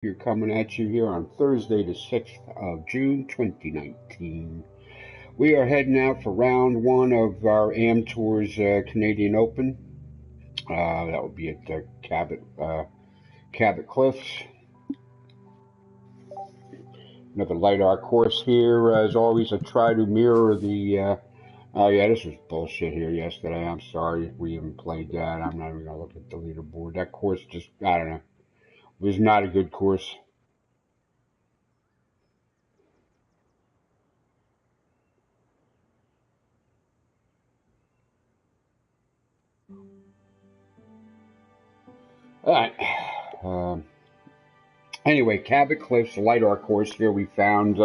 You're coming at you here on Thursday, the 6th of June, 2019. We are heading out for round one of our Am Tours Canadian Open. That will be at the Cabot Cliffs. Another light art course here. As always, I try to mirror the. Oh, yeah, this was bullshit here yesterday. I'm sorry we even played that. I'm not even going to look at the leaderboard. That course just, I don't know, was not a good course. All right. Um, Anyway, Cabot Cliffs, a light art course here we found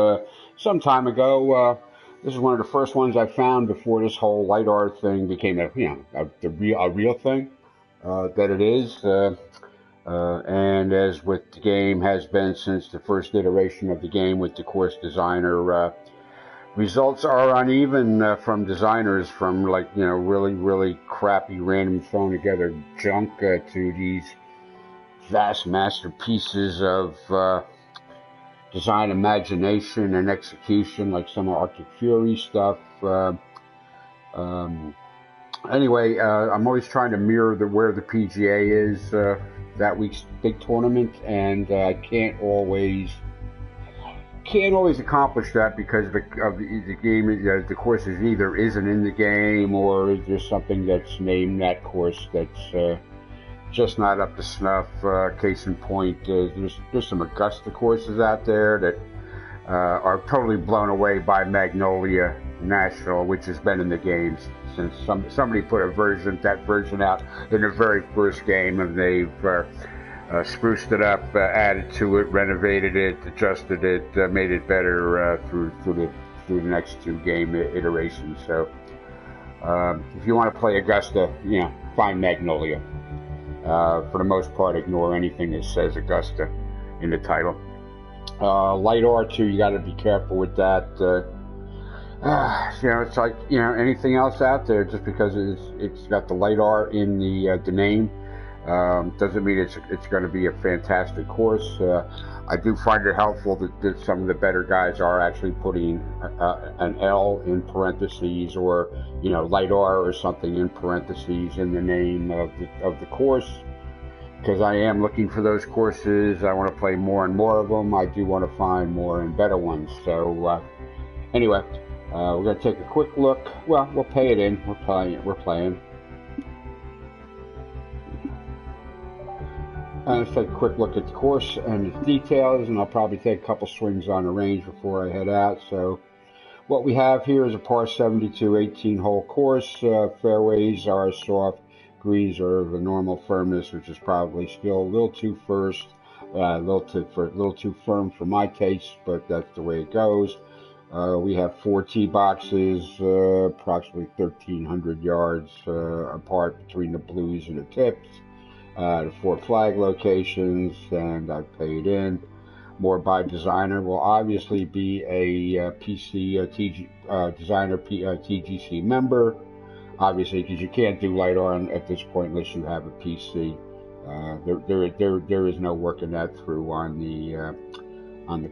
some time ago. This is one of the first ones I found before this whole light art thing became a real thing that it is. And as with the game has been since the first iteration of the game with the course designer, results are uneven from designers, from really crappy random thrown together junk to these vast masterpieces of design, imagination, and execution, like some Arctic Fury stuff. Anyway, I'm always trying to mirror where the PGA is that week's big tournament, and I can't always accomplish that because of the game. The course is either isn't in the game, or there's something that's named that course that's just not up to snuff. Case in point, there's some Augusta courses out there that are totally blown away by Magnolia National, which has been in the games since somebody put that version out in the very first game, and they've spruced it up, added to it, renovated it, adjusted it, made it better through the next two game iterations. So if you want to play Augusta, find Magnolia. For the most part, ignore anything that says Augusta in the title. Light art too, you got to be careful with that. It's like anything else out there. Just because it's got the light art in the name doesn't mean it's going to be a fantastic course. I do find it helpful that some of the better guys are actually putting an L in parentheses, or light R or something in parentheses in the name of the course, because I am looking for those courses. I want to play more and more of them. I do want to find more and better ones. So anyway, we're going to take a quick look. Well, we'll pay it in. We're playing. Let's take a quick look at the course and its details, and I'll probably take a couple swings on the range before I head out. So what we have here is a par 72 18-hole course. Fairways are soft, greens are of a normal firmness, which is probably still a little too a little too firm for my taste, but that's the way it goes. We have 4 tee boxes, approximately 1,300 yards apart between the blues and the tips. The 4 flag locations, and I paid in. More by designer will obviously be a designer TGC member, obviously, because you can't do light art at this point unless you have a PC. There is no working that through on the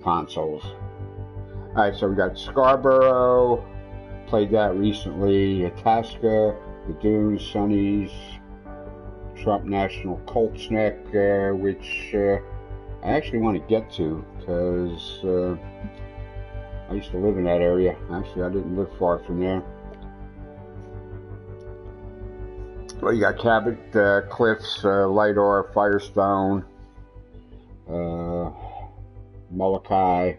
consoles. All right, so we got Scarborough, played that recently. Itasca, the Dunes, Sunnies, Trump National, Colts Neck, which I actually want to get to because I used to live in that area. Actually, I didn't live far from there. Well, you got Cabot Cliffs, Light R, Firestone, Molokai,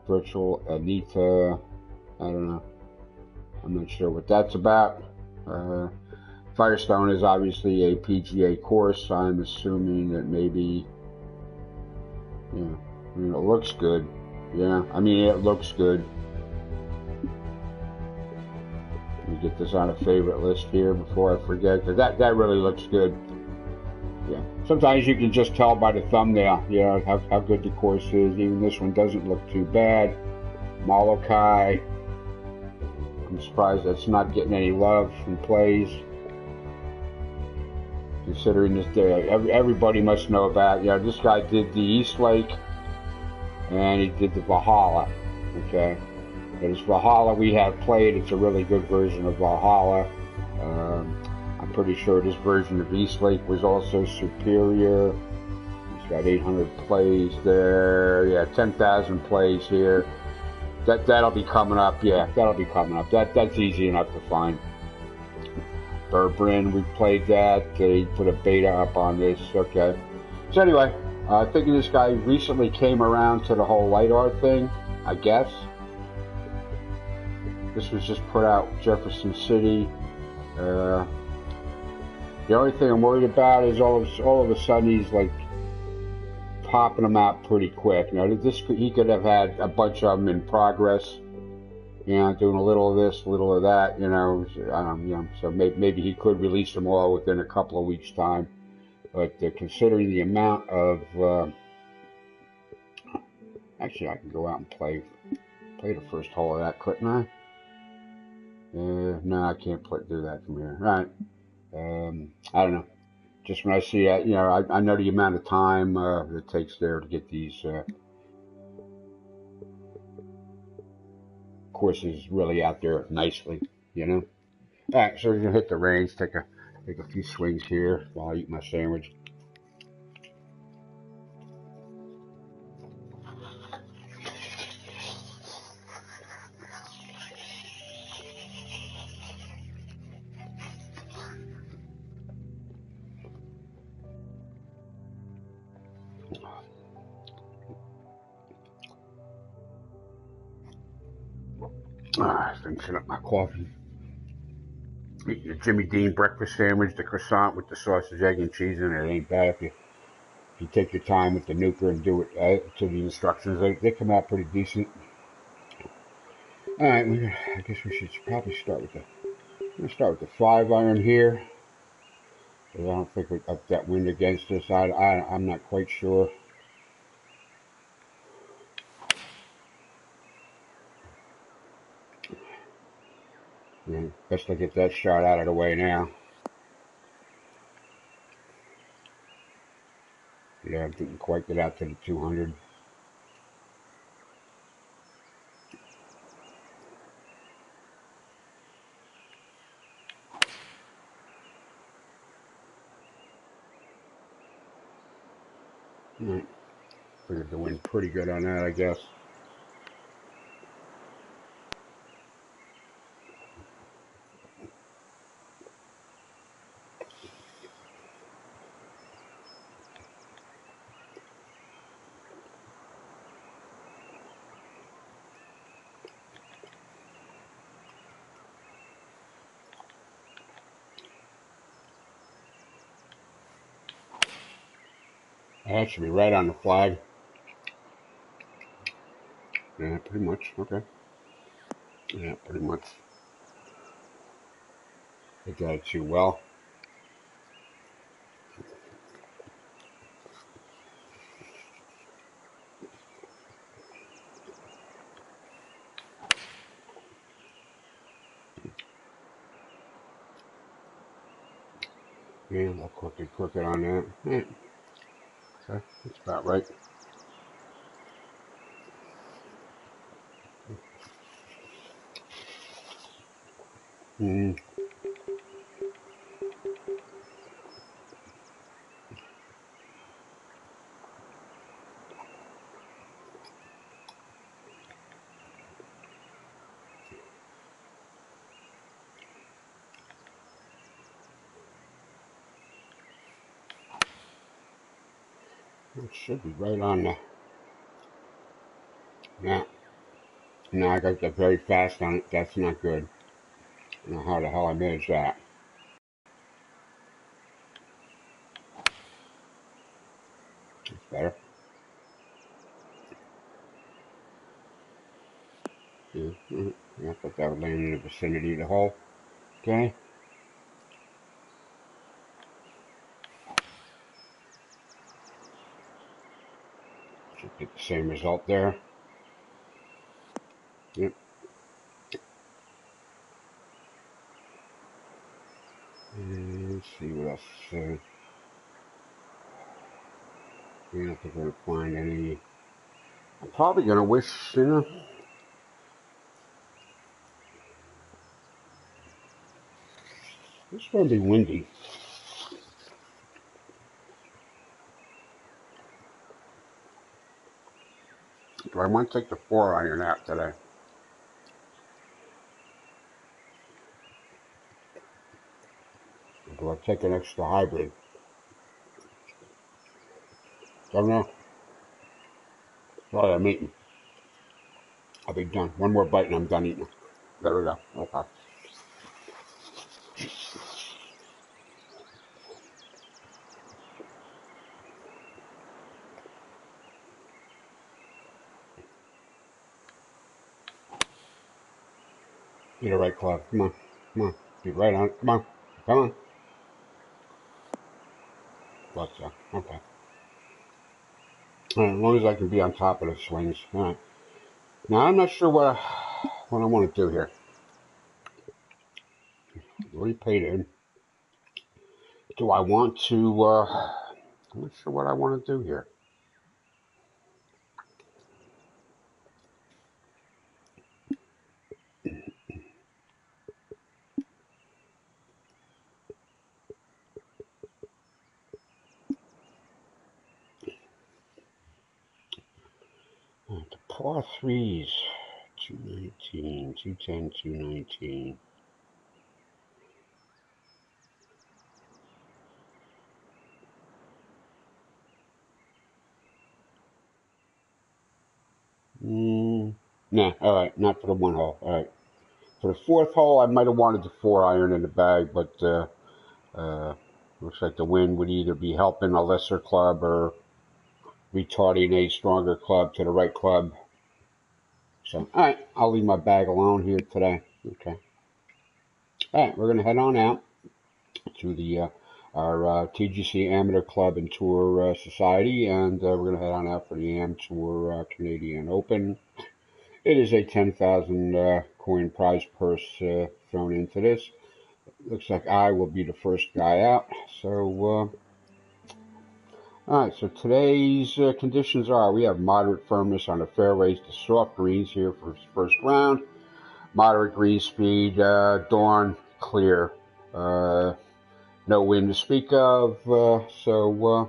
Virtual Anita. I don't know. I'm not sure what that's about. Firestone is obviously a PGA course. I'm assuming that maybe, it looks good. Yeah, I mean, it looks good. Let me get this on a favorite list here before I forget, because that really looks good. Yeah, sometimes you can just tell by the thumbnail, how good the course is. Even this one doesn't look too bad. Molokai. I'm surprised that's not getting any love from plays. considering this day. Everybody must know about, this guy did the East Lake and he did the Valhalla. Okay, there's Valhalla we have played. It's a really good version of Valhalla. I'm pretty sure this version of East Lake was also superior. He's got 800 plays there. Yeah, 10,000 plays here. That'll be coming up. Yeah, that'll be coming up. That's easy enough to find. Burbrin, we played that. They put a beta up on this. Okay. So anyway, thinking this guy recently came around to the whole light art thing, I guess. This was just put out Jefferson City. The only thing I'm worried about is all of a sudden he's like popping them out pretty quick. He could have had a bunch of them in progress. Doing a little of this, a little of that. So maybe he could release them all within a couple of weeks' time. But considering the amount of, actually, I can go out and play the first hole of that, couldn't I? No, I can't do that from here. All right. I don't know. Just when I see that, I know the amount of time it takes there to get these courses really out there nicely, All right, so we're gonna hit the range, take a few swings here while I eat my sandwich. Finishing up my coffee. Eating the Jimmy Dean breakfast sandwich, the croissant with the sausage, egg, and cheese in it. It ain't bad if you take your time with the nuker and do it to the instructions. They come out pretty decent. All right, I guess we should probably start with the 5-iron here. I don't think we've got that wind against us. I'm not quite sure. Yeah, best to get that shot out of the way now. Yeah, I didn't quite get out to the 200. Right. Figured the wind pretty good on that, I guess. That should be right on the flag. Yeah, pretty much. Okay. Yeah, pretty much. They got it too well. Yeah, a little crooked on that. Yeah. Okay, that's about right. Mm. It should be right on the. Yeah. No, I got that very fast on it. That's not good. I don't know how the hell I managed that. That's better. Yeah, I thought that would land in the vicinity of the hole. Okay. Should get the same result there. Yep. And let's see what else. I don't think we're going to find any. I'm probably going to wish, you know, it's going to be windy. But I want to take the 4-iron out today. Do I take an extra hybrid? Don't know. Sorry, I'm eating. I'll be done. One more bite and I'm done eating. There we go. Okay. Eat it right, Claude. Come on. Come on. Be right on it. Come on. Come on. Thought so. Okay. All right, as long as I can be on top of the swings. All right. Now, I'm not sure what I want to do here. Already paid in. Do I want to, I'm not sure what I want to do here. The par threes, 219, 210, 219. Nah, all right, not for the one hole. All right. For the fourth hole, I might have wanted the 4-iron in the bag, but looks like the wind would either be helping a lesser club or retarding a stronger club to the right club. So, all right, I'll leave my bag alone here today. Okay. All right, we're going to head on out to the our TGC Amateur Club and Tour Society, and we're going to head on out for the Am Tour Canadian Open. It is a 10,000 coin prize purse thrown into this. Looks like I will be the first guy out. So, all right, so today's conditions are we have moderate firmness on the fairways to soft greens here for his first round. Moderate green speed, dawn, clear. No wind to speak of, and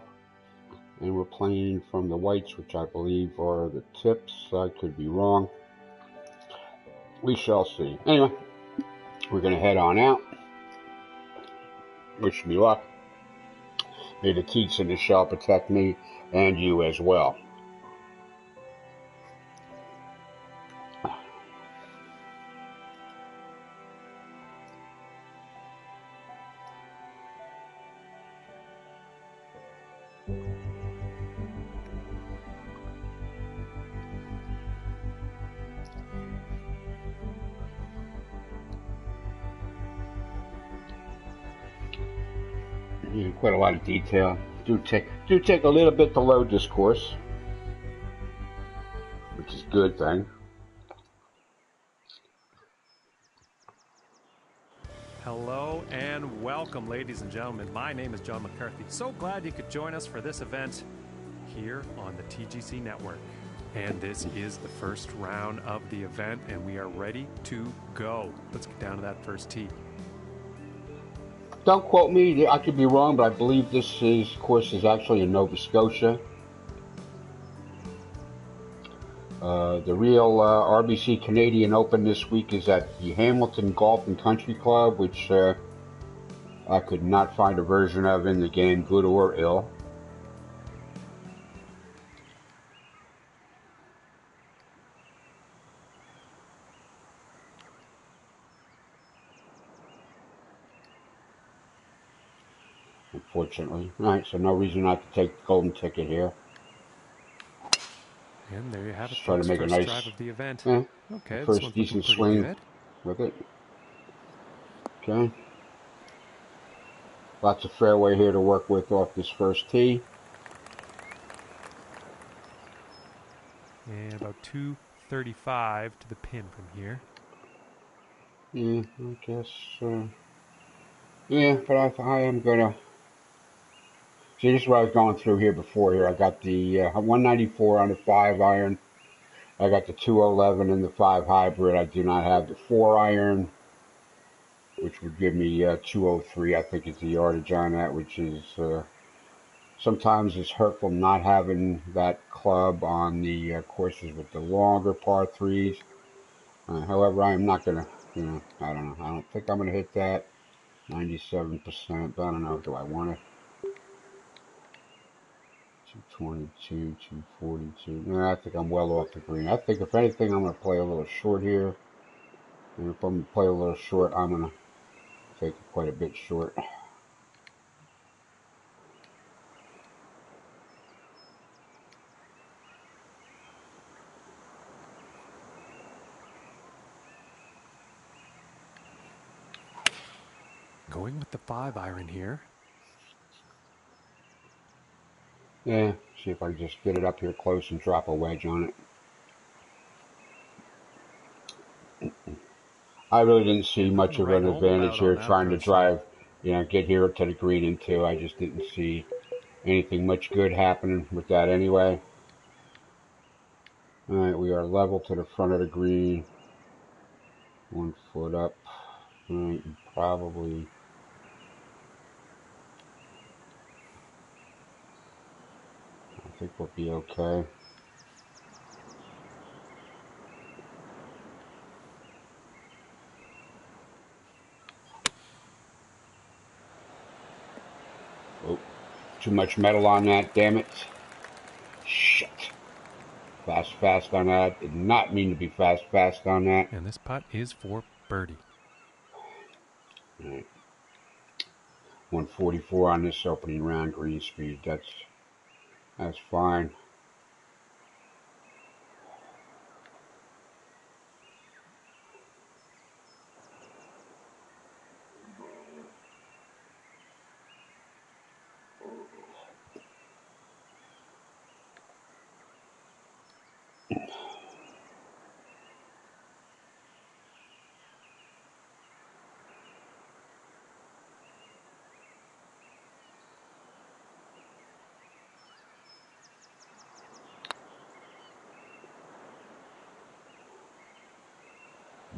we're playing from the whites, which I believe are the tips. I could be wrong. We shall see. Anyway, we're going to head on out. Wish me luck. May the teats in the shell protect me and you as well. Quite a lot of detail. Do take a little bit to load this course, which is a good thing. Hello and welcome, ladies and gentlemen. My name is John McCarthy. So glad you could join us for this event here on the TGC Network. And this is the first round of the event, and we are ready to go. Let's get down to that first tee. Don't quote me, I could be wrong, but I believe this course is actually in Nova Scotia. The real RBC Canadian Open this week is at the Hamilton Golf and Country Club, which I could not find a version of in the game, good or ill. Unfortunately. Alright, so no reason not to take the golden ticket here. And there you have it. Just try to make a nice drive of the event. Yeah, Okay, first decent swing good. with it. Okay. Lots of fairway here to work with off this first tee. And about 235 to the pin from here. Yeah, I guess. Yeah, but I am gonna See, this is what I was going through here before. Here, I got the 194 on the 5 iron. I got the 211 in the 5 hybrid. I do not have the 4 iron, which would give me 203. I think is the yardage on that, which is sometimes it's hurtful not having that club on the courses with the longer par 3s. However, I am not gonna, I don't know. I don't think I'm gonna hit that 97%. But I don't know. Do I want to? 222, 242. No, I think I'm well off the green. I think if anything, I'm going to play a little short here. And if I'm going to play a little short, I'm going to take it quite a bit short. Going with the 5 iron here. Yeah, see if I can just get it up here close and drop a wedge on it. I really didn't see much of an advantage here trying to drive, get here to the green in 2. I just didn't see anything much good happening with that anyway. All right, we are level to the front of the green. 1 foot up. All right, probably. I think we'll be okay. Oh, too much metal on that, damn it. Shit. Fast on that. Did not mean to be fast on that. And this putt is for birdie. All right. 144 on this opening round green speed. That's fine.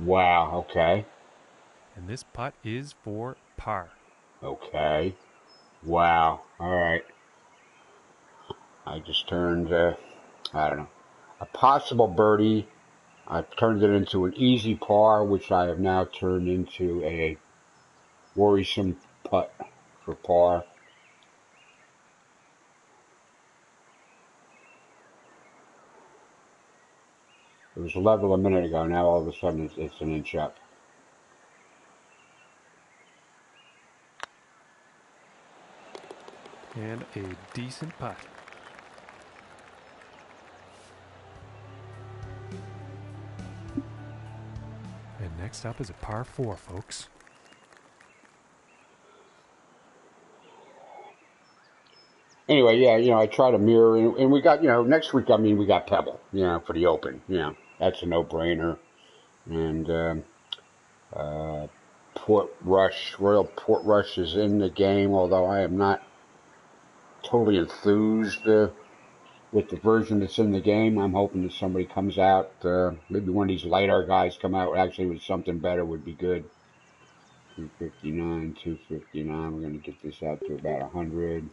Wow, okay. And this putt is for par. Okay. Wow. All right. I just turned, I don't know, a possible birdie. I've turned it into an easy par, which I have now turned into a worrisome putt for par. It was level a minute ago. Now all of a sudden it's an inch up. And a decent putt. And next up is a par 4, folks. Anyway, yeah, I try to mirror, and we got, next week, we got Pebble, for the Open. That's a no-brainer. And Royal Portrush is in the game, although I am not totally enthused with the version that's in the game. I'm hoping that somebody comes out, maybe one of these LiDAR guys come out actually with something better would be good. 259, 259. We're going to get this out to about 100.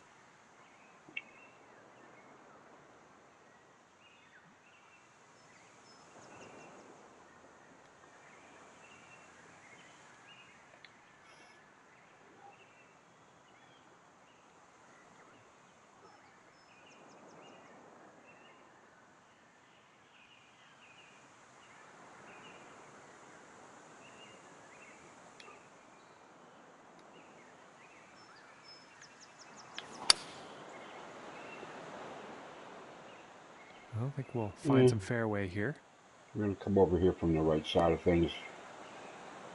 I think we'll find some fairway here. We're going to come over here from the right side of things,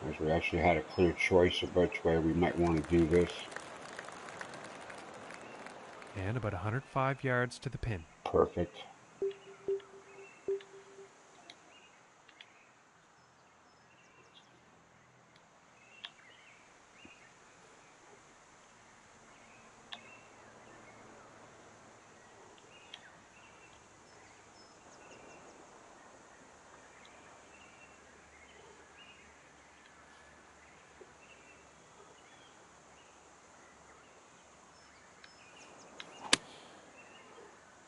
as we actually had a clear choice of which way we might want to do this. And about 105 yards to the pin. Perfect.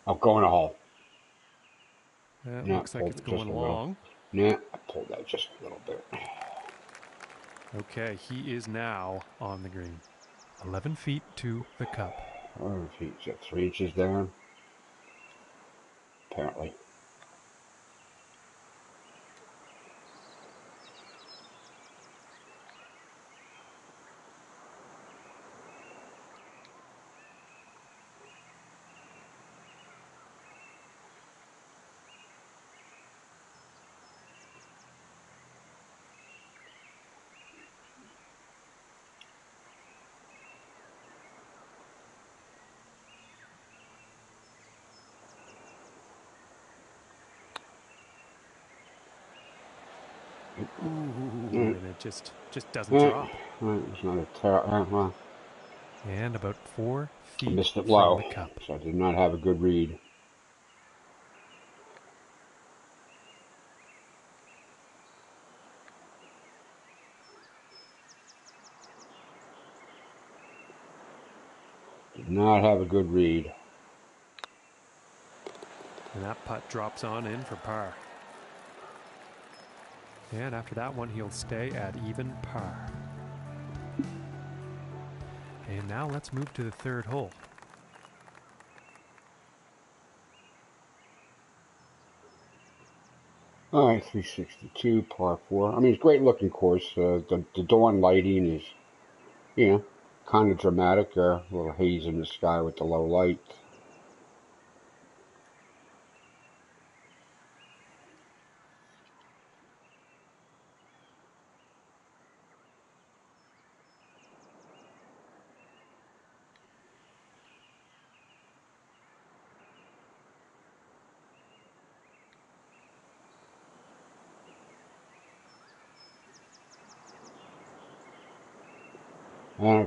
I'll go in a hole. That No, looks like it's going long. Nah, I pulled that just a little bit. Okay, he is now on the green. 11 feet to the cup. 11 feet, is that 3 inches down? Apparently. Ooh, and it just doesn't drop. It's not a terrible. And about 4 feet I missed it from low, the cup. so I did not have a good read. Did not have a good read. And that putt drops on in for par. And after that one, he'll stay at even par. And now let's move to the third hole. All right, 362, par 4. I mean, it's a great looking course. The dawn lighting is, you know, kind of dramatic. A little haze in the sky with the low light.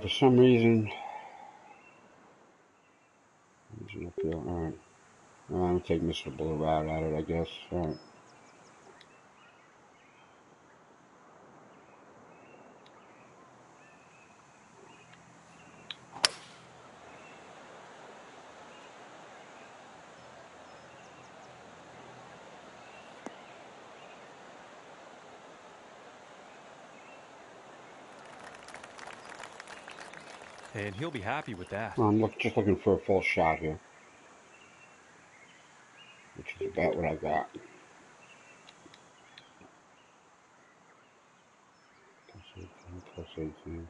For some reason, all right. I'm going to take Mr. Blue out at it, I guess. All right. And he'll be happy with that. Well, I'm just looking for a full shot here, which is about what I got. Plus 18. I'm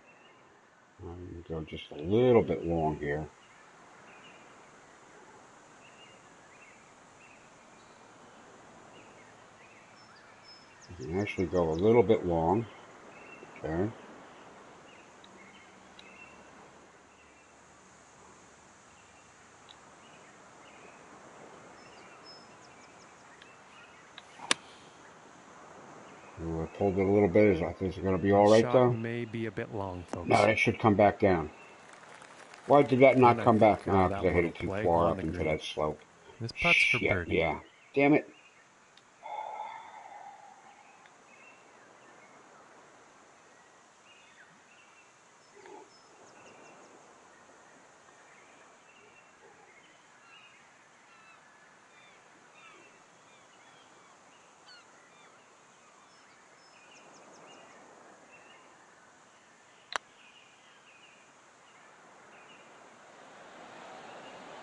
going to go just a little bit long here. You can actually go a little bit long. Okay. Ooh, I pulled it a little bit. I think it's going to be all right, shot though. May be a bit long, folks. No, that should come back down. Why did that not come back? That Because I hit it too far up into that slope. This putt's for birdie. Yeah. Damn it.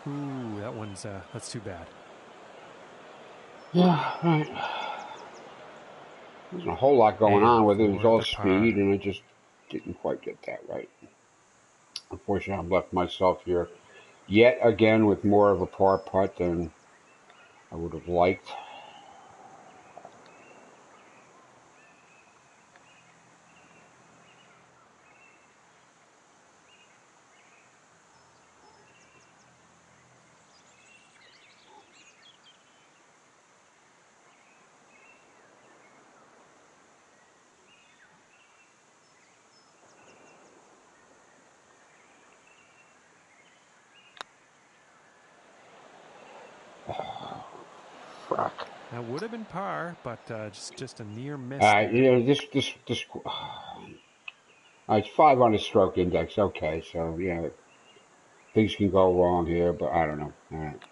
Ooh, that one's that's too bad. Yeah, right. There's a whole lot going on with it. It was all speed, and I just didn't quite get that right. Unfortunately, I've left myself here yet again with more of a par putt than I would have liked. Fuck. That would have been par, but just a near miss. You know, this. It's 5 on the stroke index. Okay, so yeah, things can go wrong here, but I don't know. All right.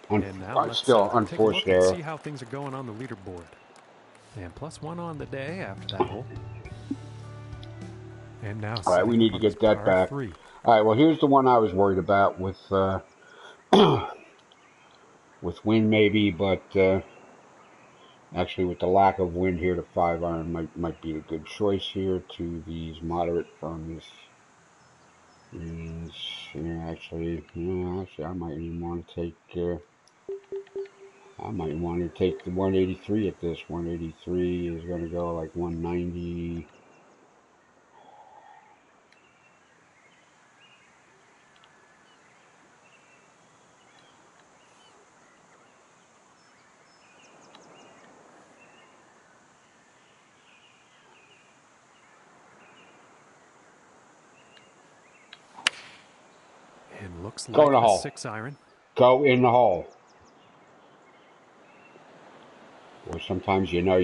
And now let's Still take a unforced look and error. see how things are going on the leaderboard. And +1 on the day after that hole. And now All right, we setting need up to on this get that par back. 3. All right, well, here's the one I was worried about with with wind maybe, but actually with the lack of wind here, the 5-iron might be a good choice here to these moderate firmness. And actually, I might even want to take. I might want to take the 183 at this. 183 is going to go like 190. And looks Go in like the a hole. 6-iron. Go in the hole. Or sometimes you got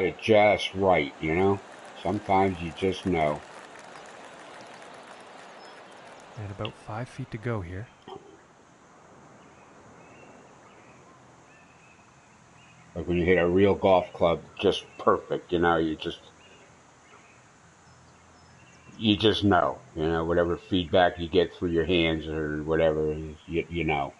it just right, you know? Sometimes you just know. And about 5 feet to go here. Like when you hit a real golf club, just perfect, you know, you just know, whatever feedback you get through your hands or whatever, you know.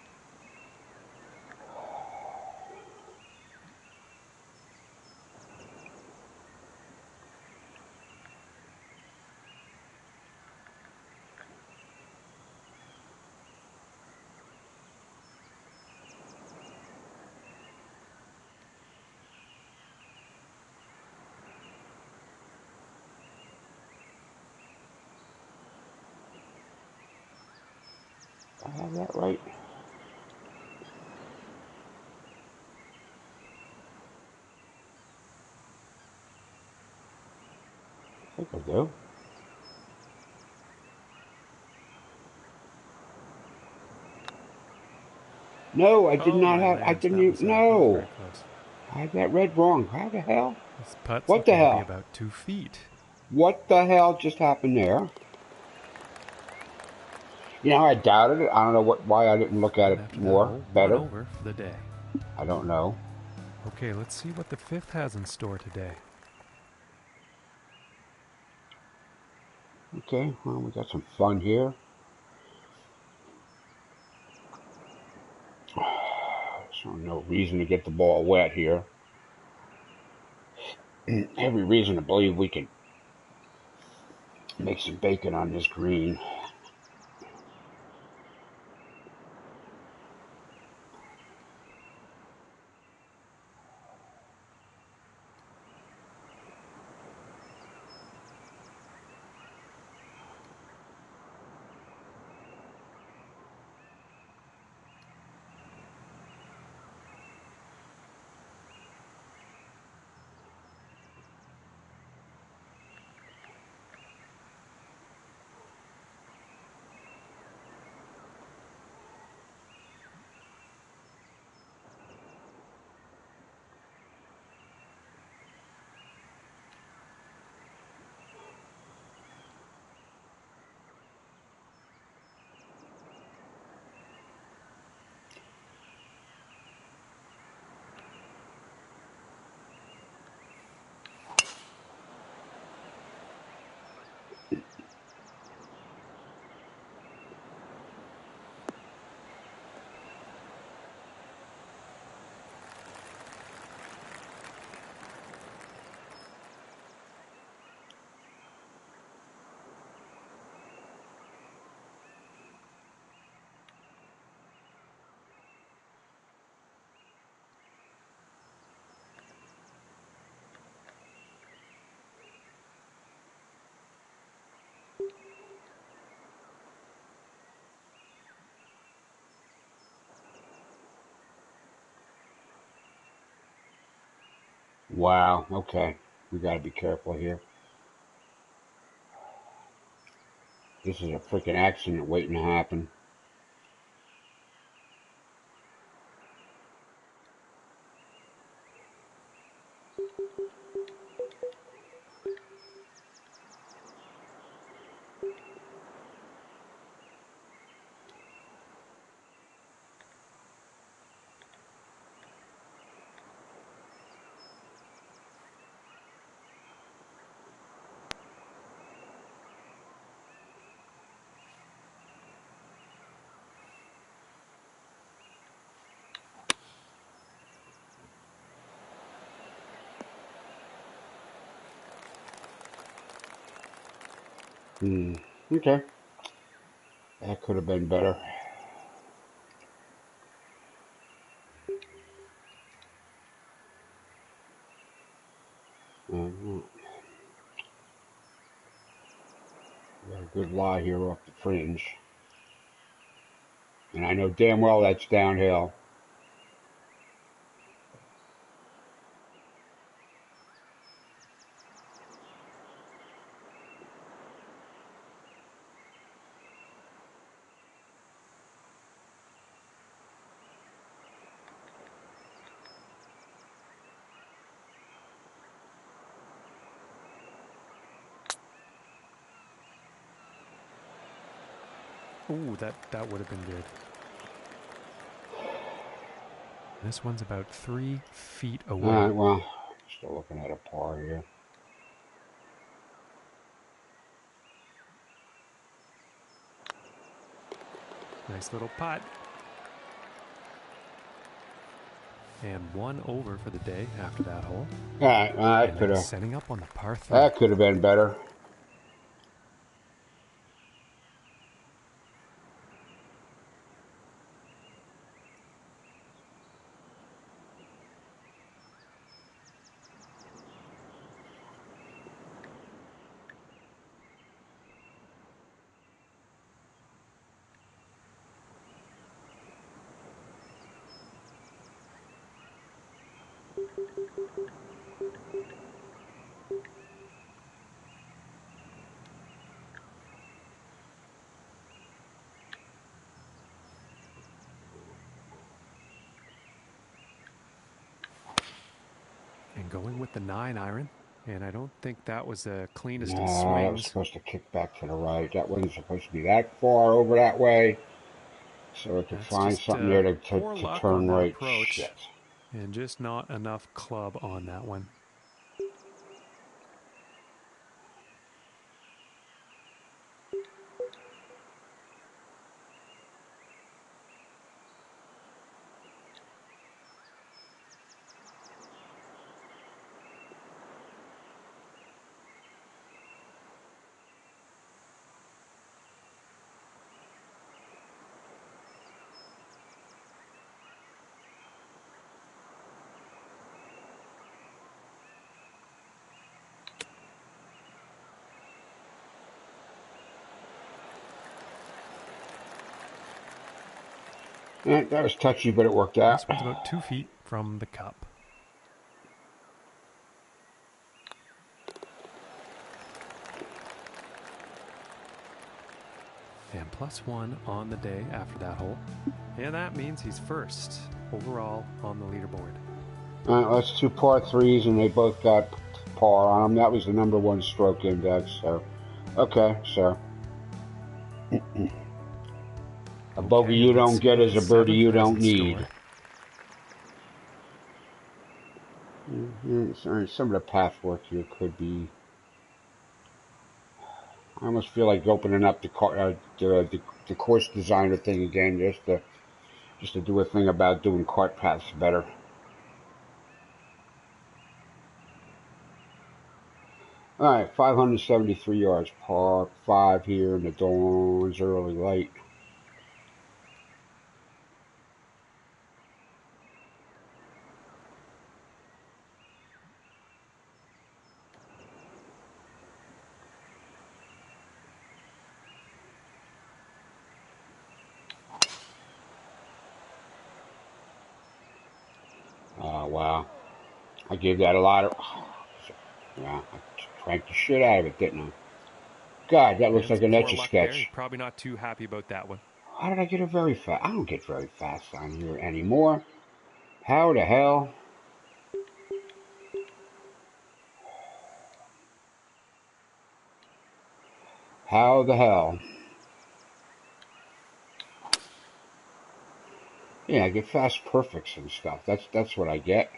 I have that right. I think I do. No, I did Oh, not my have. I lands. didn't That even. was very No, close. I had that read wrong. How the hell? This putt's What the looking to be hell? about 2 feet. What the hell just happened there? I doubted it. I don't know why I didn't look at And it after that more, hole, 1 better. over for the day. I don't know. Okay, let's see what the 5th has in store today. Okay, well, we got some fun here. So no reason to get the ball wet here. Every reason to believe we could make some bacon on this green. Wow, okay. We gotta be careful here. This is a freaking accident waiting to happen. Okay. That could have been better. Got a good lie here off the fringe. And I know damn well that's downhill. Ooh, that would have been good. This one's about 3 feet away. All right, well, still looking at a par here. Nice little putt. And 1 over for the day after that hole. All right, I could have. Setting up on the par 3. That could have been better. And going with the 9 iron. And I don't think that was the cleanest of No, swings. I was supposed to kick back to the right. That wasn't supposed to be that far over that way. So I could find something there to turn right. Shit. And just not enough club on that one. Yeah, that was touchy, but it worked out. This one's about 2 feet from the cup. And +1 on the day after that hole. And that means he's first overall on the leaderboard. All right, that's 2 par 3s, and they both got par on them. That was the #1 stroke index. So, okay, so. A bogey you don't get is a birdie you don't need. Some of the path work here could be. I almost feel like opening up the course designer thing again, just to do a thing about doing cart paths better. All right, 573 yards, par 5 here in the dawn's early light. Wow. I gave that a lot of... Yeah, I cranked the shit out of it, didn't I? God, that looks like an Etch-a-Sketch. Probably not too happy about that one. How did I get it very fast? I don't get very fast on here anymore. How the hell? How the hell? Yeah, I get fast perfects and stuff. That's what I get.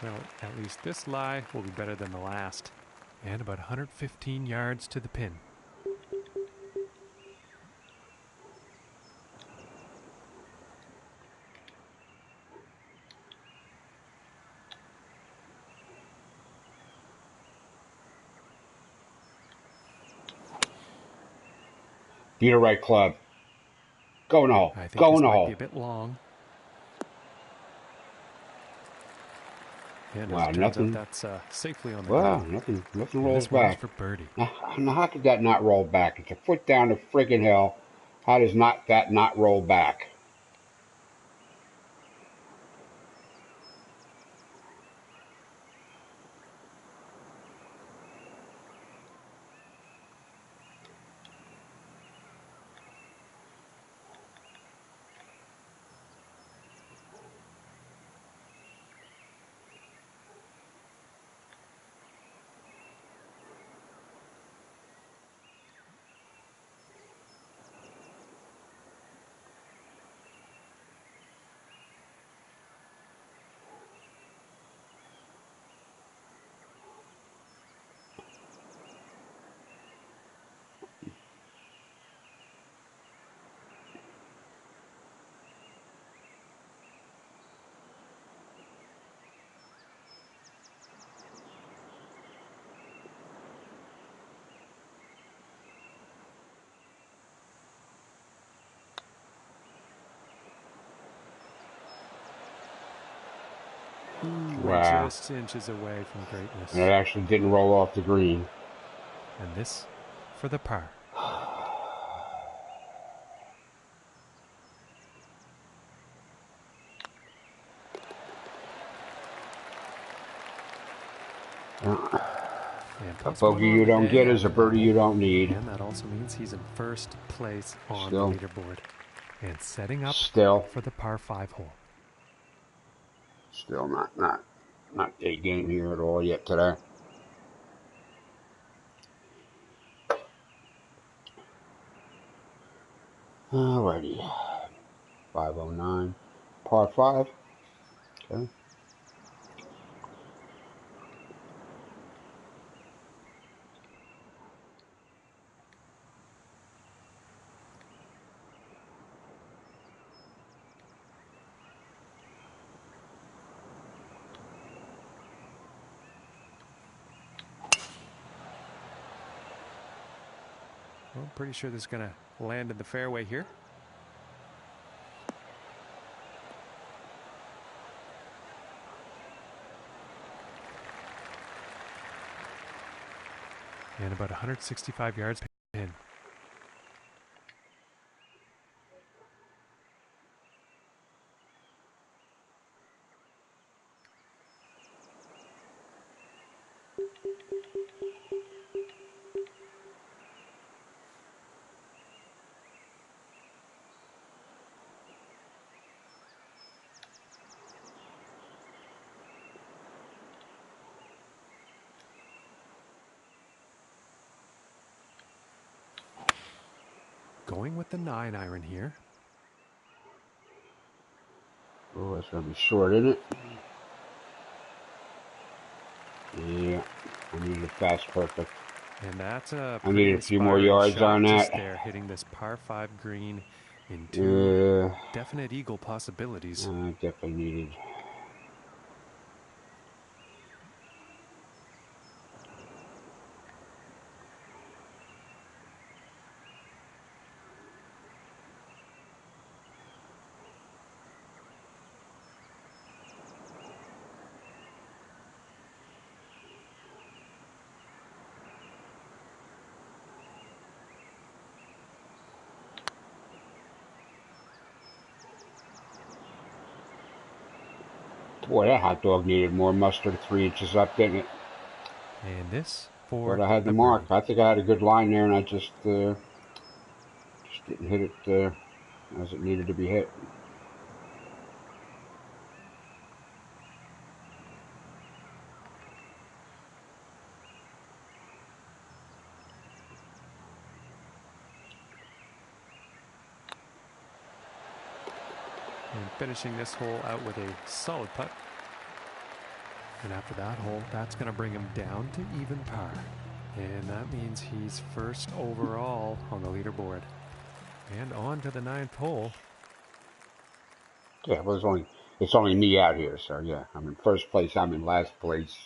Well, at least this lie will be better than the last. And about 115 yards to the pin. Be the right club. Go in the hole. I think Go this in the might hole. be a bit long. And Wow, as it turns nothing. out, that's safely on the Wow, green. nothing And rolls this one's back. for birdie. Now, how could that not roll back? It's a foot down the friggin' hill. How does that not roll back? We're just inches away from greatness. And it actually didn't roll off the green. And this for the par. A bogey you don't get is a birdie you don't need. And that also means he's in first place on the leaderboard. And setting up for the par 5 hole. Still not a game here at all yet today. Alrighty. 509. Par 5. Okay. Well, I'm pretty sure this is going to land in the fairway here. And about 165 yards in. Going with the 9-iron here. Oh, that's going to be short, isn't it? Yeah, I need a fast perfect. And that's a I need a few more yards on that. Just there, hitting this par 5 green in 2 definite eagle possibilities. Definitely needed. Boy, that hot dog needed more mustard 3 inches up, didn't it? And this for but I had the mark. I think I had a good line there, and I just didn't hit it as it needed to be hit. And finishing this hole out with a solid putt. And after that hole, that's going to bring him down to even par. And that means he's first overall on the leaderboard. And on to the 9th hole. Yeah, well, it's only me out here, so yeah, I'm in first place. I'm in last place.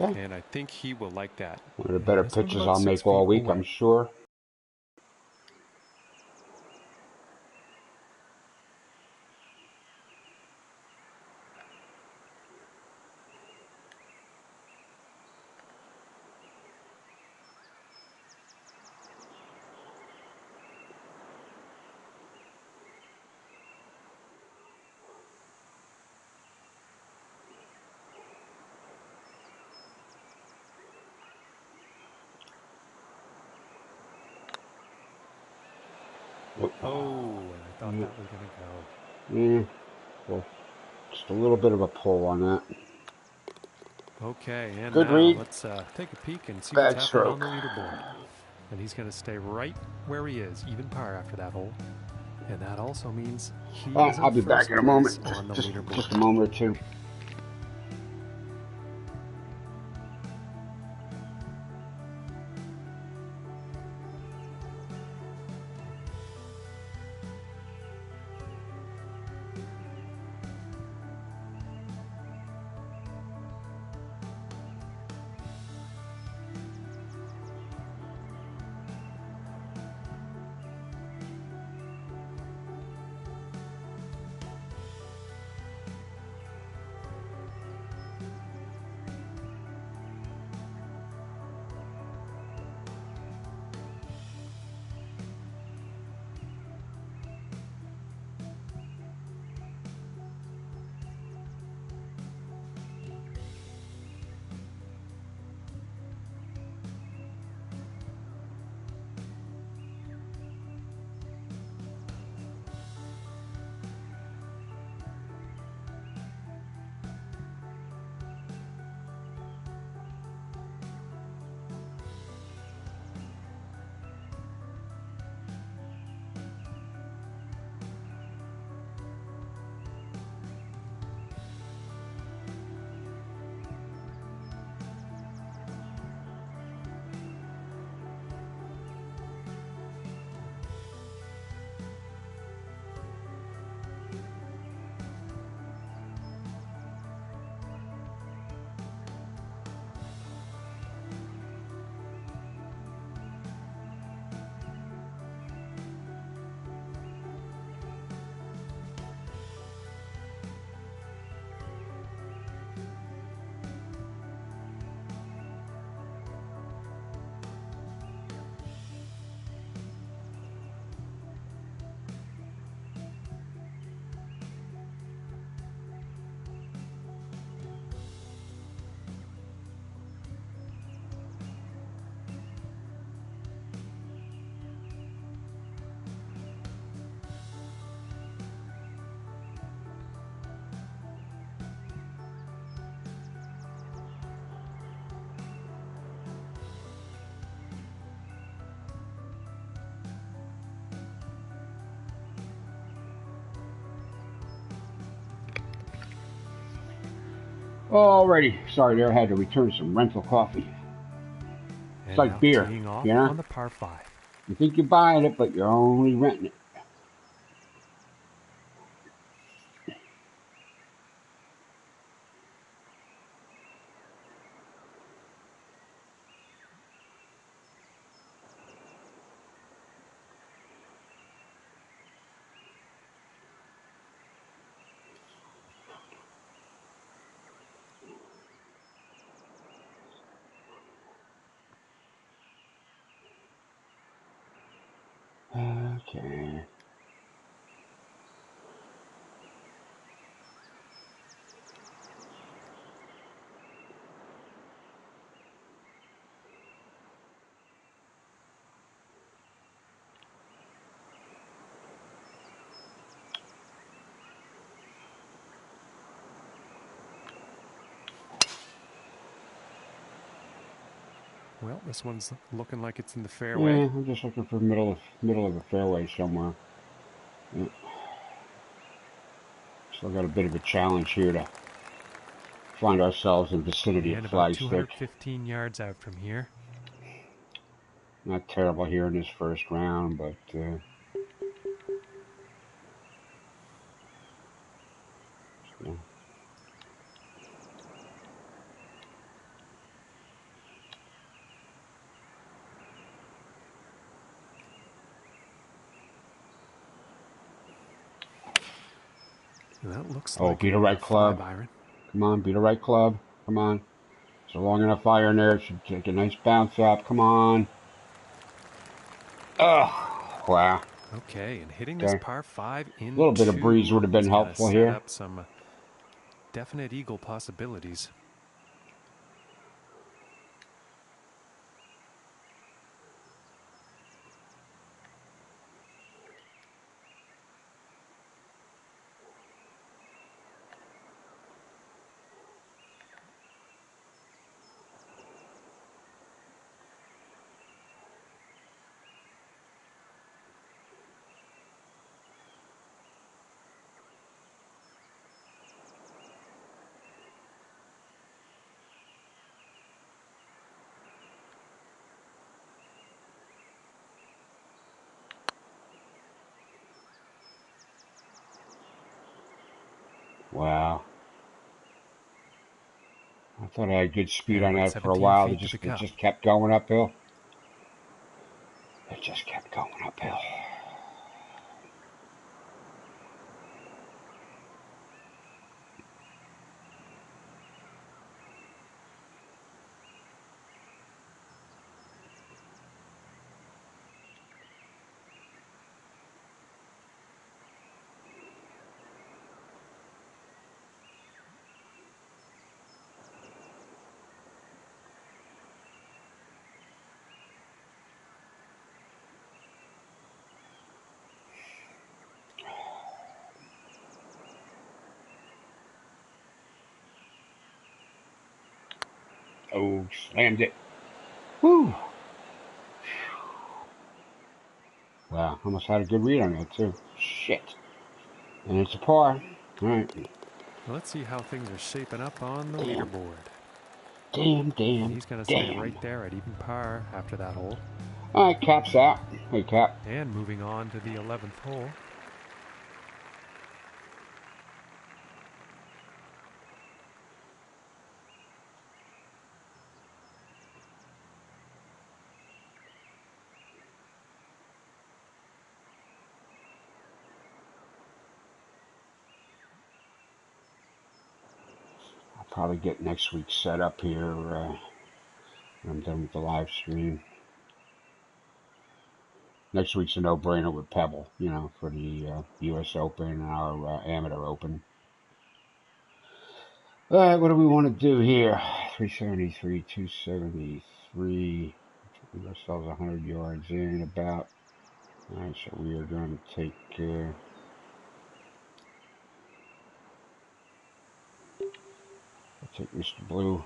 Okay. And I think he will like that. One of the better This one's pitches about I'll 6 make all feet week, away. I'm sure. Oh, and I thought that was going to go. Yeah, well, just a little bit of a pull on that. Okay, and Good now read. let's take a peek and see what's Bad happening on stroke. the leaderboard. And he's going to stay right where he is, even par after that hole. And that also means he is I'll in be back first in a place moment. on the leaderboard. Just a moment or two. Alrighty, sorry there, I had to return some rental coffee. It's And like now beer, teeing off you know? on the par 5. You think you're buying it, but you're only renting it. Okay. Well, this one's looking like it's in the fairway. Yeah, I'm just looking for middle of the fairway somewhere. Yeah. Still got a bit of a challenge here to find ourselves in vicinity And of about flag stick. 215 yards out from here. Not terrible here in this first round, but yeah. That looks Oh, like beat a right club. 5-iron. Come on, beat a right club. Come on. There's a long enough iron there. It should take a nice bounce up. Come on. Oh, wow. Okay, and hitting this par 5 in A little bit of breeze would have been helpful set here. up some definite eagle possibilities. Wow. I thought I had good speed And on about that for a 17 while. feet to the cup. It just kept going uphill. It just kept going uphill. Oh, slammed it. Woo! Wow, almost had a good read on that too. Shit. And it's a par. Alright. Well, let's see how things are shaping up on the leaderboard. Damn. And he's going to stay right there at even par after that hole. Alright, Cap's out. Hey, Cap. And moving on to the 11th hole. I'll probably get next week's set up here when I'm done with the live stream. Next week's a no-brainer with Pebble, you know, for the U.S. Open and our Amateur Open. All right, what do we want to do here? 373, 273. Give ourselves 100 yards in about. All right, so we are going to take. I'll take Mr. Blue.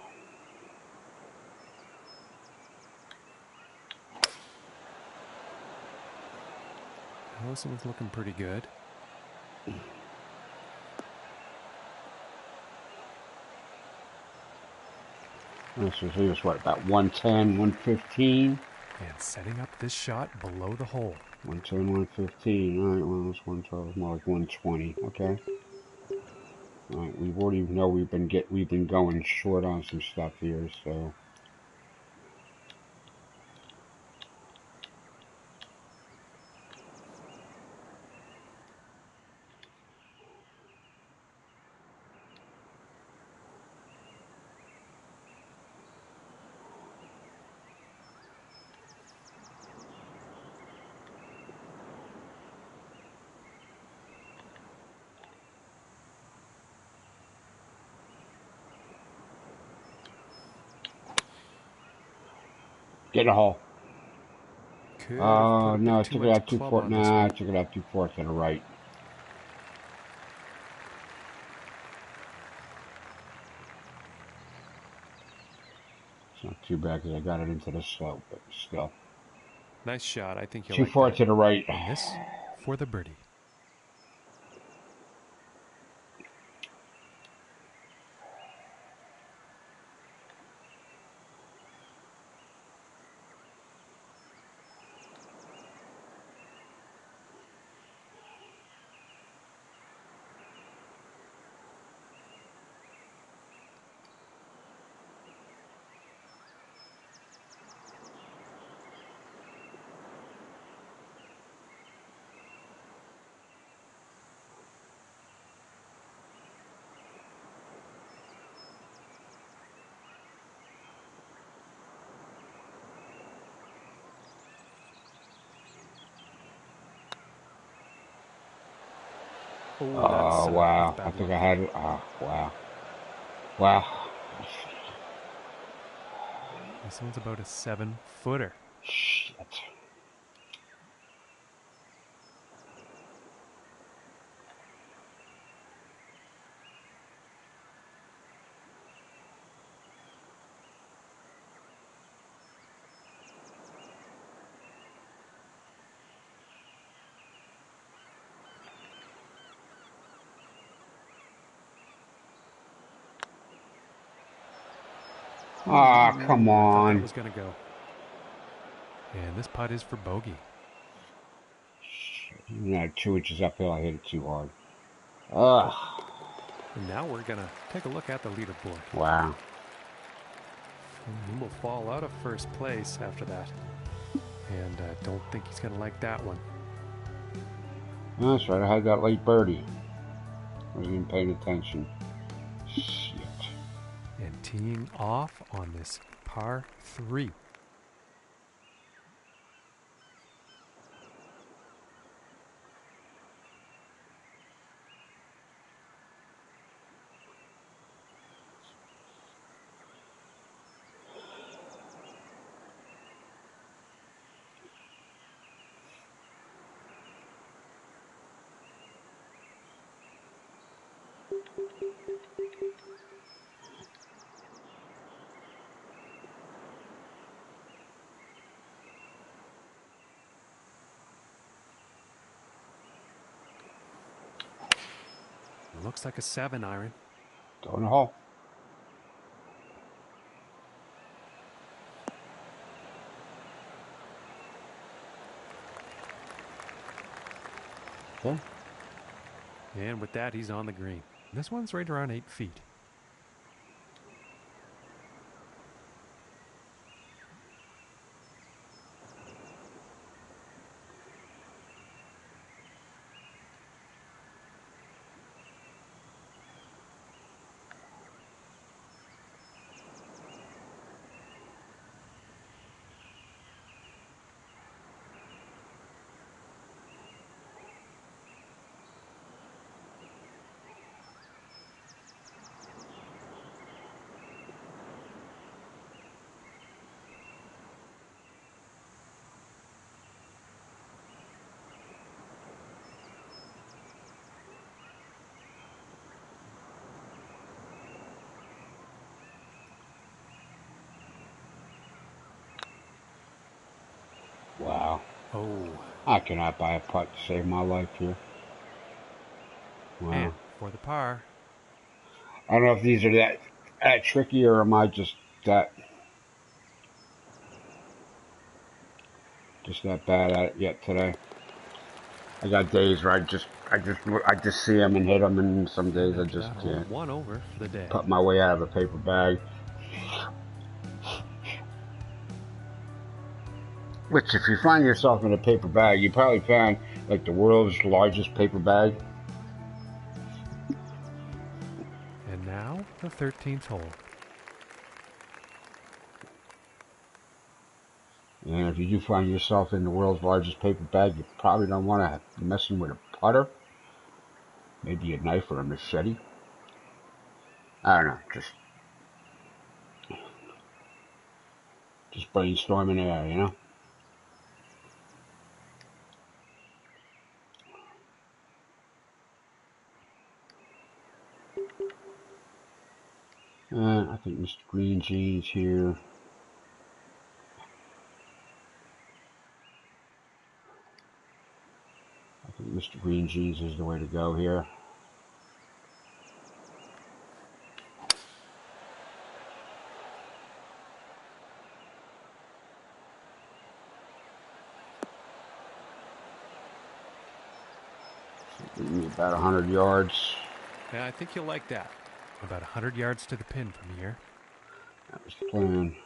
Wilson's looking pretty good. He was what, about 110, 115? And setting up this shot below the hole. 110, 115. All right, well, it's 112, more like 120. Okay. All right, we already know we've been going short on some stuff here, so. Get a hole. Oh, no, I took it out too far. Nah, I took it out too far to the right. It's not too bad because I got it into the slope, but still. Nice shot. I think you'll Too like far that. to the right. And this for the birdie. Oh, wow. I think I had it. Oh, wow. Wow. This one's about a 7-footer. Shit. Ah, come I thought that on. was going to go. And this putt is for bogey. Yeah, 2 inches uphill, I hit it too hard. Ugh. And now we're going to take a look at the leaderboard. Wow. And he will fall out of first place after that. And I don't think he's going to like that one. That's right, I had that late birdie. Wasn't even paying attention. Shit. And teeing off on this par 3. Looks like a 7 iron. Go in the hole. Okay. And with that, he's on the green. This one's right around 8 feet. Wow. Oh. I cannot buy a putt to save my life here. Wow. And for the par. I don't know if these are that tricky or am I just that bad at it yet today. I got days where I just see them and hit them, and some days I just can't. 1 over for the day. Put my way out of a paper bag. Which, if you find yourself in a paper bag, you probably found like the world's largest paper bag. And now the 13th hole. And if you do find yourself in the world's largest paper bag, you probably don't want to be messing with a putter. Maybe a knife or a machete. I don't know, just brainstorming there, you know? I think Mr. Green Jeans here. Mr. Green Jeans is the way to go here. About 100 yards. Yeah, I think you'll like that. About 100 yards to the pin from here. That was the plan.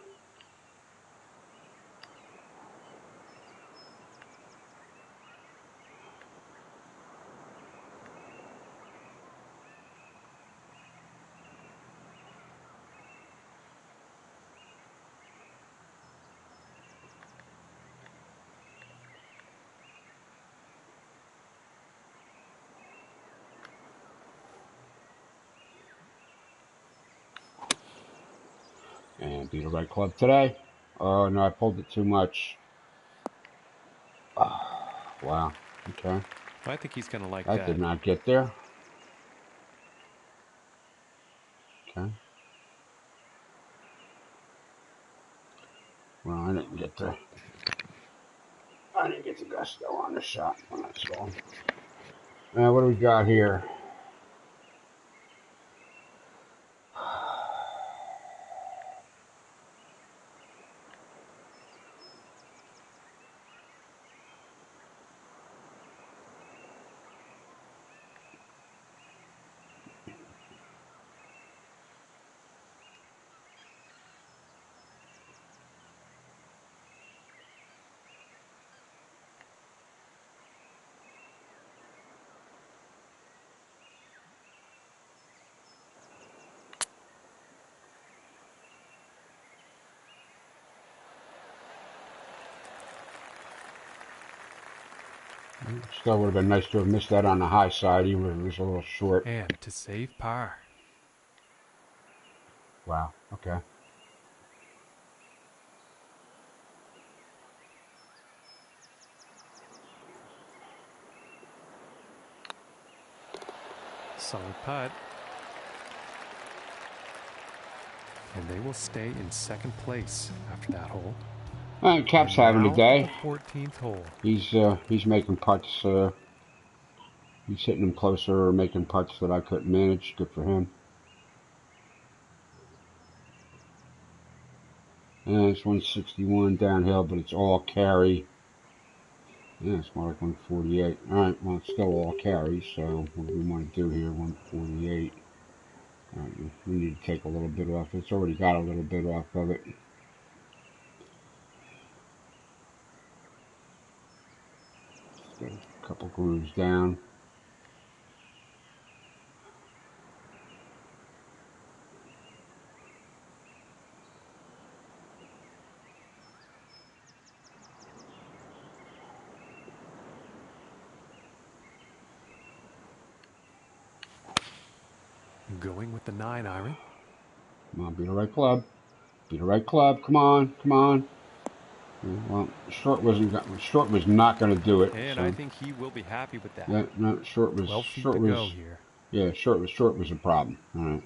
And beat a right club today. Oh no, I pulled it too much. Oh, wow. Okay. Well, I think he's going to like that. That did not get there. Okay. Well, I didn't get the gusto on the shot. Well, that's all. What do we got here? Still would have been nice to have missed that on the high side, even if it was a little short. And to save par. Wow, okay. Solid putt. And they will stay in second place after that hole. Cap's having a day. The 14th hole. He's making putts. He's hitting them closer or making putts that I couldn't manage. Good for him. And it's 161 downhill, but it's all carry. Yeah, it's more like 148. Alright, well, it's still all carry, so what do we want to do here? 148. Alright, we need to take a little bit off. It's already got a little bit off of it. Get a couple grooves down. Going with the 9-iron. Come on, be the right club. Be the right club. Come on, come on. Well, short was not going to do it. And so. I think he will be happy with that. Yeah, no, short was 12 feet short to was go here. Yeah, short was a problem. All right.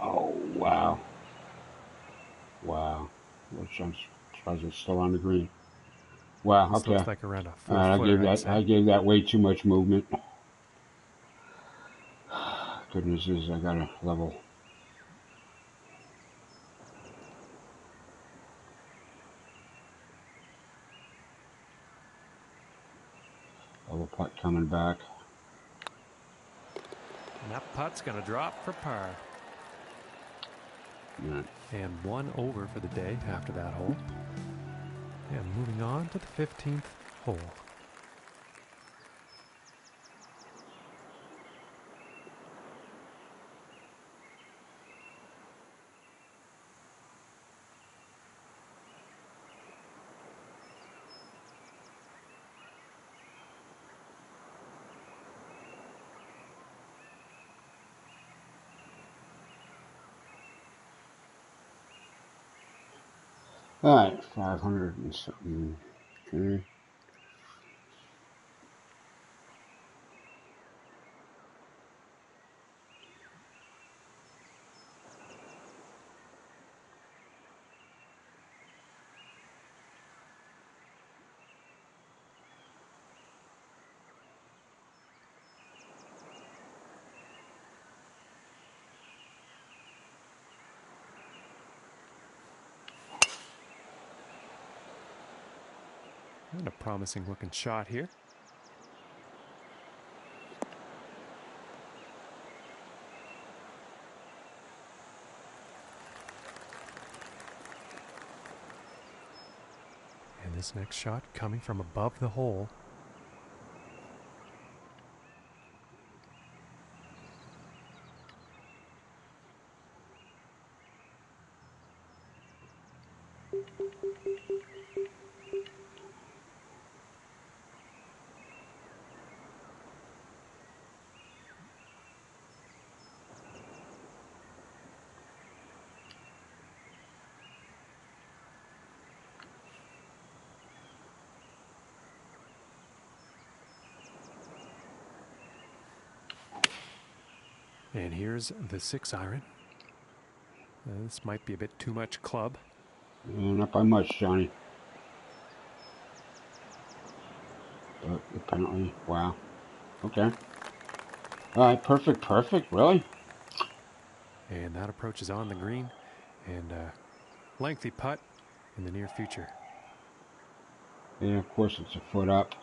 Oh, wow. Wow. Which I'm surprised it's still on the green. Wow, This okay. looks like around a 4-footer. I gave that way too much movement. Good news is I got a level putt coming back. And that putt's going to drop for par. Yeah. And 1 over for the day after that hole. And moving on to the 15th hole. All right, 500 and something. Okay. And a promising looking shot here. And this next shot coming from above the hole. And here's the 6 iron. This might be a bit too much club. Not by much, Johnny. But apparently, wow. Okay. All right, perfect, really? And that approach is on the green. And a lengthy putt in the near future. Yeah, of course it's a foot up.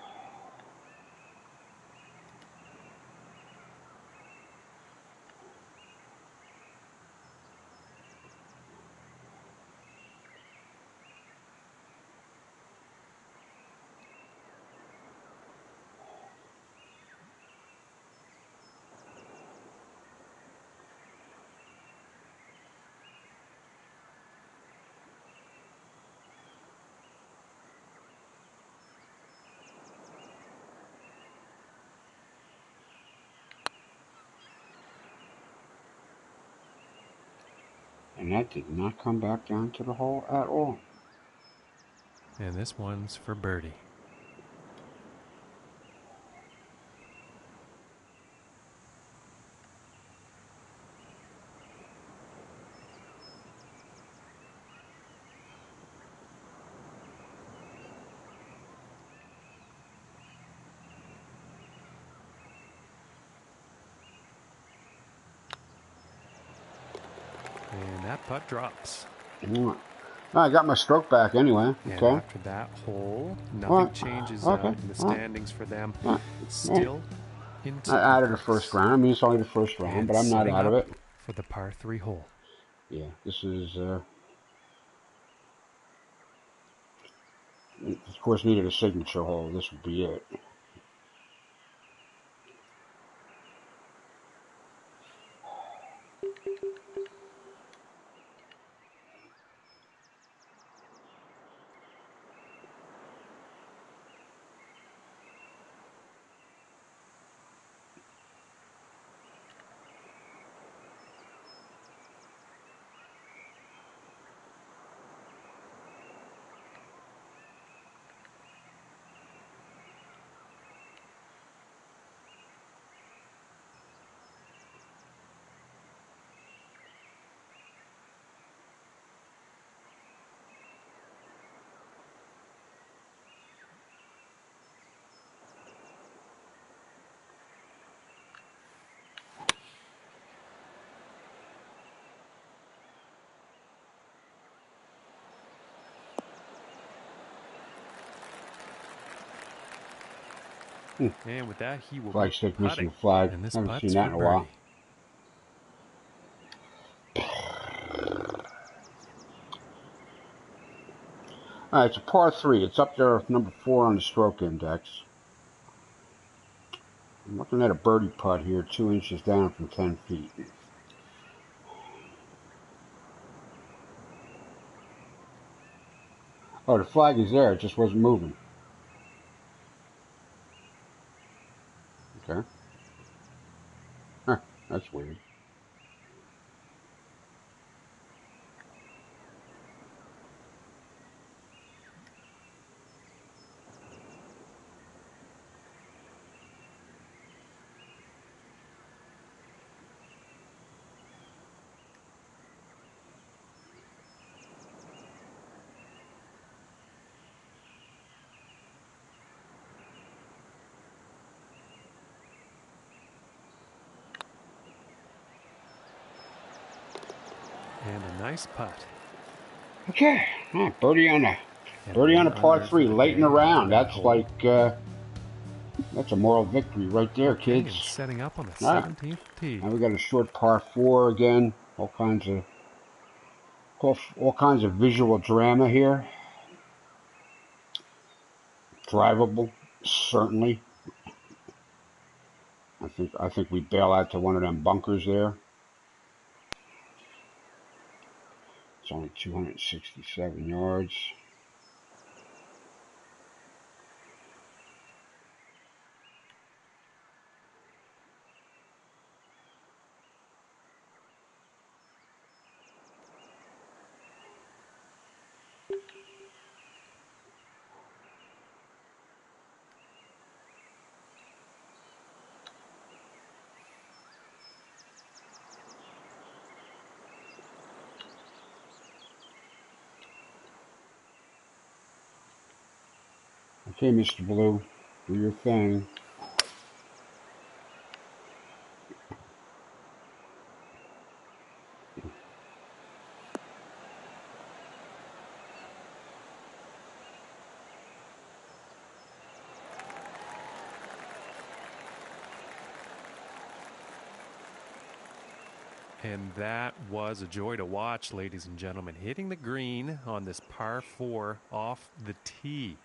And that did not come back down to the hole at all. And this one's for birdie. And that putt drops. I got my stroke back anyway. And Okay. after that hole, nothing changes in the standings for them. Still into not out of the first round. I mean, it's only the first round, but I'm not out of it. For the par 3 hole. Yeah, this is, of course, needed a signature hole. This would be it. And with that, he will flag stick missing the flag. And this I haven't putt's seen that in a while. All right, it's a par 3. It's up there, number 4 on the stroke index. I'm looking at a birdie putt here, 2 inches down from 10 feet. Oh, the flag is there. It just wasn't moving. Okay. Huh, that's weird. And a nice putt. Okay. Huh, birdie on a par 3, late in the round. That's like that's a moral victory right there, Okay, kids. and setting up on the All right. 17th tee. Now we got a short par 4 again. All kinds of visual drama here. Drivable, certainly. I think we bail out to one of them bunkers there. It's only 267 yards. Okay, Mr. Blue, do your thing. And that was a joy to watch, ladies and gentlemen. Hitting the green on this par 4 off the tee.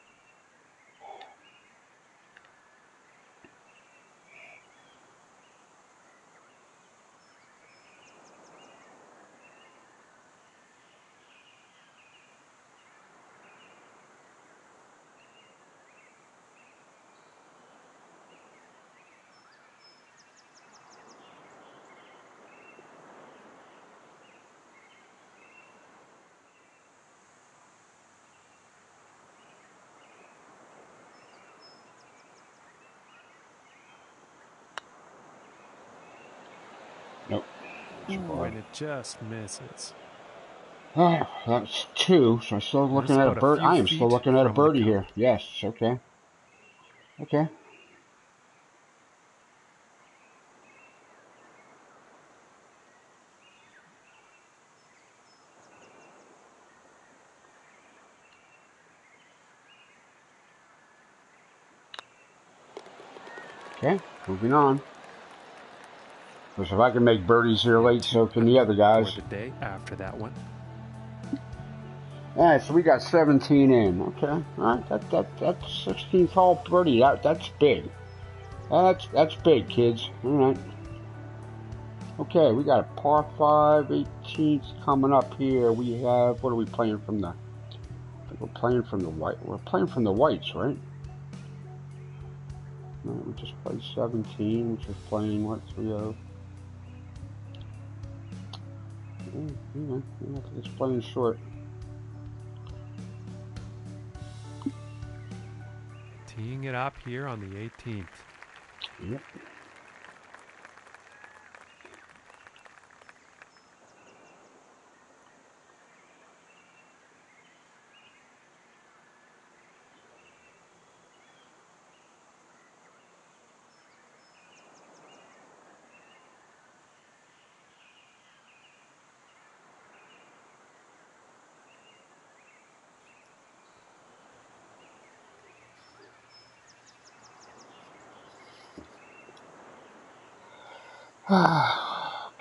Nope. Ooh, and it just misses. Oh, that's 2. So I'm still looking at a bird. I am still looking at a birdie here. Yes. Okay. Okay. Okay. Moving on. Because if I can make birdies here late, so can the other guys. For the day after that one. All right, so we got 17 in. Okay, all right, that's 16th hole birdie. That's big. That's big, kids. All right. Okay, we got a par 5, 18th coming up here. We have, what are we playing from the? I think we're playing from the white. We're playing from the whites, right? No, we just played 17, which is playing what 3-0. It's playing short. Teeing it up here on the 18th. Yep.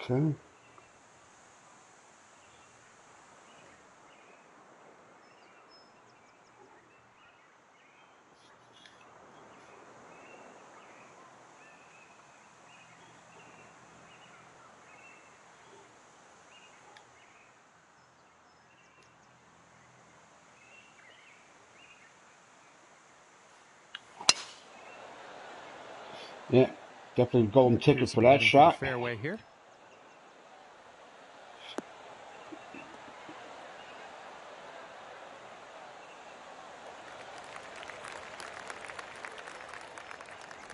Okay. Yeah, definitely golden ticket for that shot. Fairway here.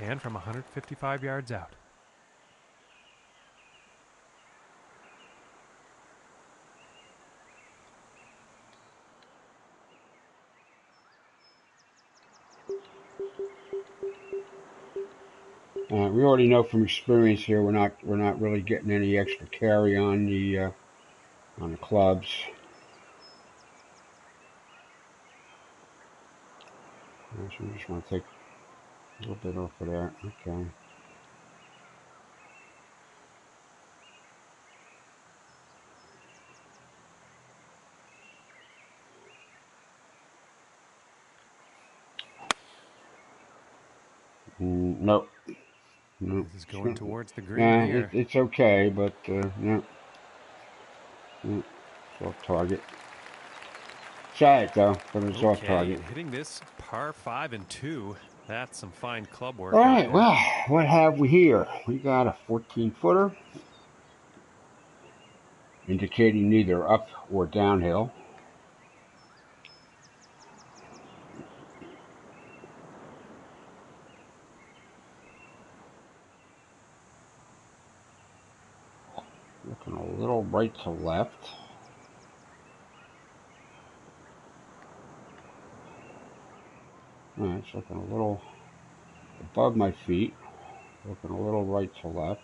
And from 155 yards out. We already know from experience here we're not really getting any extra carry on the clubs. So we just want to take a little bit off of that. Okay. Nope. No, this is going towards the green here. It's okay, but no. It's off target. Try it though, but it's off target. Hitting this par 5 and 2. That's some fine club work. All right, well, what have we here? We got a 14-footer, indicating neither up or downhill. Looking a little right to left. It's looking a little above my feet. Looking a little right to left.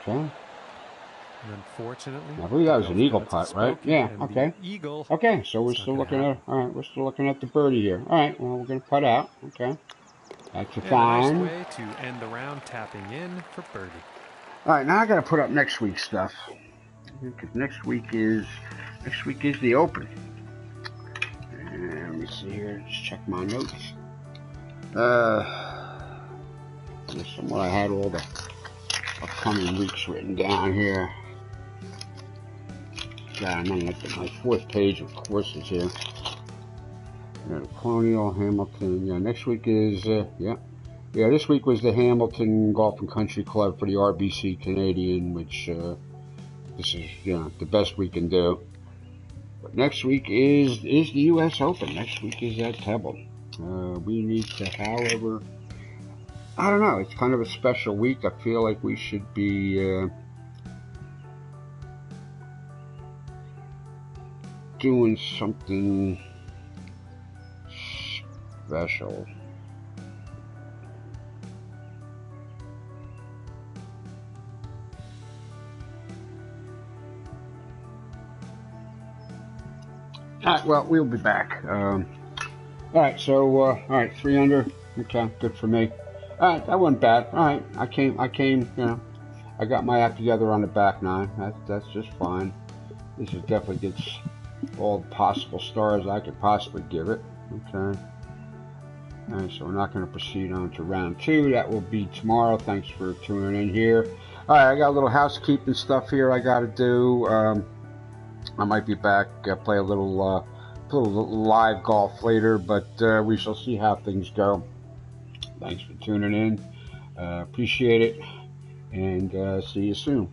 Okay. And unfortunately, I believe that was an eagle putt, right? Yeah. Okay. Eagle. Okay. So we're still looking at. All right. We're still looking at the birdie here. All right. Well, we're gonna putt out. Okay. That's a fine. A nice way to end the round, tapping in for birdie. All right. Now I gotta put up next week's stuff because next week is the Open. And let me see here. Just check my notes. Somewhere I had all the upcoming weeks written down here. Yeah, I'm on like my 4th page of courses here. Colonial, Hamilton. Yeah, next week is this week was the Hamilton Golf and Country Club for the RBC Canadian, which this is the best we can do. But next week is the U.S. Open. Next week is at Pebble. We need to, however, I don't know. It's kind of a special week. I feel like we should be doing something special. All right, well, we'll be back. All right, so, all right, 3 under. Okay, good for me. All right, that wasn't bad. All right, I came, I got my act together on the back 9. That's just fine. This is definitely gets all the possible stars I could possibly give it. Okay. All right, so we're not going to proceed on to round 2. That will be tomorrow. Thanks for tuning in here. All right, I got a little housekeeping stuff here I got to do. I might be back, play a little live golf later, but we shall see how things go. Thanks for tuning in. Appreciate it, and see you soon.